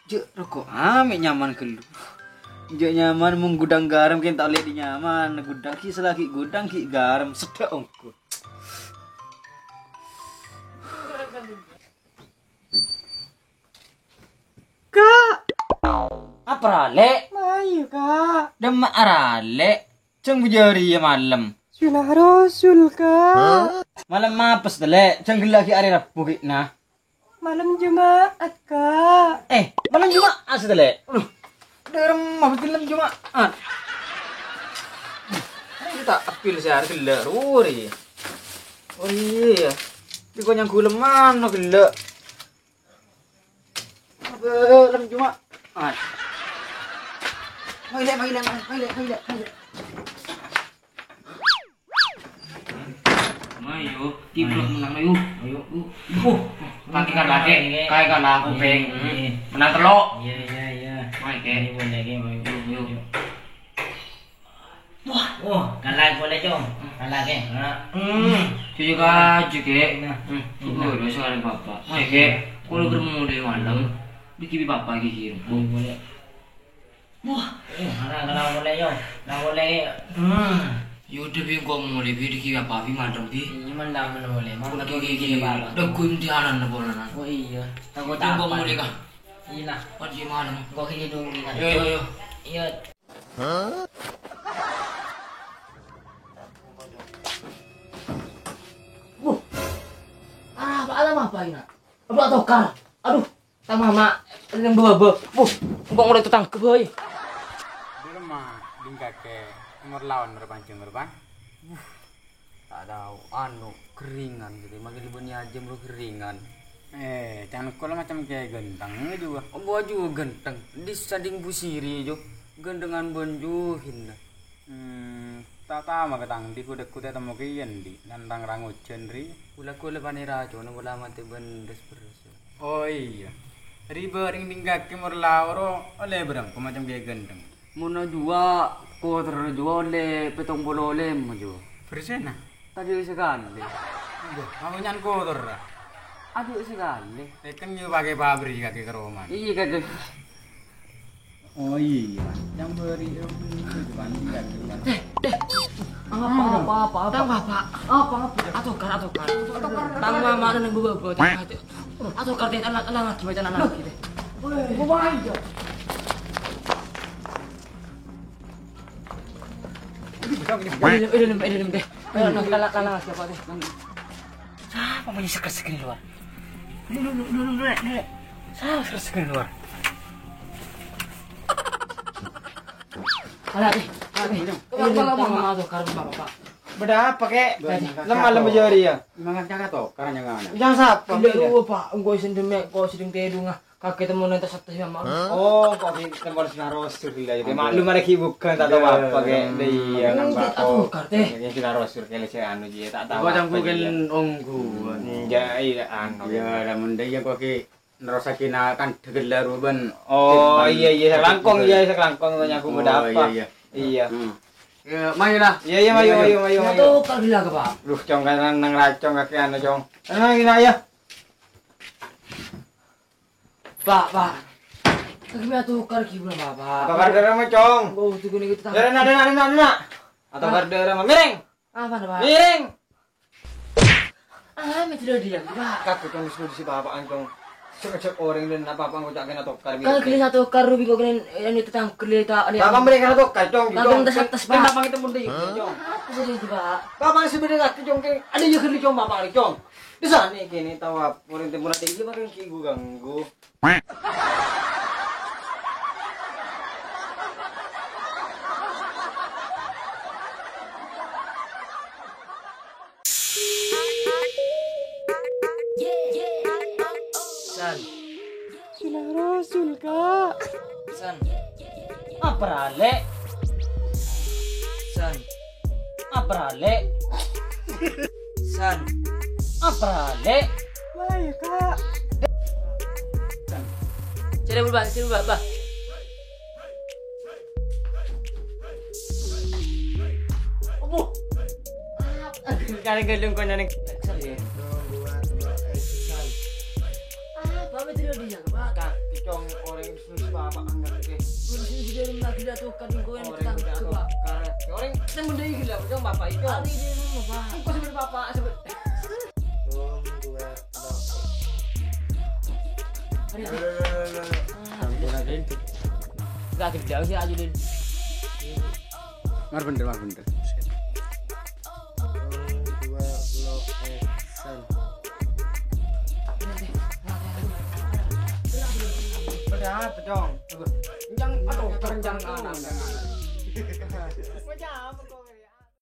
Je rokok ame nyaman gelu. Je nyaman menggudang garam kita tak lihat di nyaman gudang ki selagi gudang ki garam sedak ongko. Kak. Apa rale? Mayu kak. Demak rale. Ceng bujari ya malam. Sunnah Rasul kak. Malam apa sedele? Ceng lagi hari Rabu nah. Malam Jumat kak. Malam Jumat sedele. Derem apa film Jumat? Kita apil sehari gila ruri. Oh iya. Tapi kau yang gula mana gila? Malam Jumat. Maile. Ayo, kita menang ayo. Kaki kan lagi, kayak kan aku peng. Menang telok. Iya. Mai ke. Yuk. Wah, kalah boleh jom. Kalah ke. Cuci kaju ke. Udah sekali bapak. Mai ke. Kalau bertemu di malam, dikibi bapak gigi. Boleh. Wah, kalah boleh jom. Kalah boleh. Yaudah bi gua mau lebih dikibi apa bi madam bi. Ini mana boleh. Mau Udah gigi bapak. Udah gue di anan na bola nan. Oh iya. Takut Gua mau lebih kah? Iya. Pagi malam. Gua hidung kita. Yo. Iya. Apa ini? Apa tokar? Aduh, tak mama yang bawa. Enggak mulai tetangkep euy. Di rumah dingkake umur lawan berpancing berpan. Tak tahu keringan gitu. Makin dibunyi aja lu keringan. Jangan kalau macam kayak gentang juga. Gua juga genteng. Di sading busiri jo. Gendengan bonjuhin. Tak tahu mah ketang di kuda temu kian di nantang rangut cenri. Kula panira jo nang ulama te bendes beres. Oh iya. Riba ring dingkake umur lauro oleh berang macam kayak genteng. Muna jua kotor jua oleh petong bololem jo. Persena. Tadi sekali. Aku nyan kotor lah. Aduh sekali. Kan you pakai pabrik kaki keroman. Iya kagak. Oh iya. Yang beri banding kaki. Apa? Atokar. Tang mama nang bawa. Atokar teh anak gimana anak gitu. Gua aja. Ini deh. Kalah siapa deh? Siapa punya seker luar? Dulu, Nek. Siapa seker luar? Kalah deh. Kalau atokar Bapak. Beda apa kek? Lemah bejari ya. Mangan jaga to, karena jangan. Jangan sapa. Tidak Pak, engko isin demek kok sedeng tedu ngah. Kakek temu nanti sabtu ya mak. Oh, kok kita harus narosul gila jadi. Maklum ada bukan tak tahu apa kek. Iya, nang bako. Kayaknya kita narosul kele saya anu je tak tahu. Gua campur kan onggu. Ya iya anu. Ya, namun dia kok ki nerosake kan degelar ben. Oh, iya langkong tanya aku muda apa. Iya. Ya, mayu lah. Iya, mayu. Itu kalau gila ke Pak. Duh, cong kan nang racong kaki anu cong. Gina ya. Pak. Kagak tukar gimana Bapak? Atau kardera mah cong. Oh, tuh nih kita. Dana. Atau kardera mah miring. Apa Pak? Miring. Tidak dia, Pak. Kakek cong di si bapak cong. Cek orang dan apa ngocak kena tokar. Kan kali satu kar rubi kok kenen ini tetang kali tak ada. Bapak mereka tokar cong. Bapak tas Pak. Bapak itu pun dia cong. Apa sih itu Pak? Bapak sebenarnya cong ada juga kerja cong bapak cong. Di sana kini tahu apa orang timur ada ini makin kigu ganggu. Sunnah Rasul kak. San. Apa rale? San. Apa rale? San. Apa rale? Mayu kak. Cari berubah. Kali gelung kau nyanyi. Apa tidak dia Pak? Cong orang bapak anggap ke. Sudah lagi jatuhkan kau yang ketangkep pak. Orang kita mendai gila, macam bapak itu. Ali dia mau bapak. Kau sebut bapak sebut. Gak kerja sih aja din. Mar bener, mar bener. Udah, pedong. Jangan atau kerencang anak. Macam apa?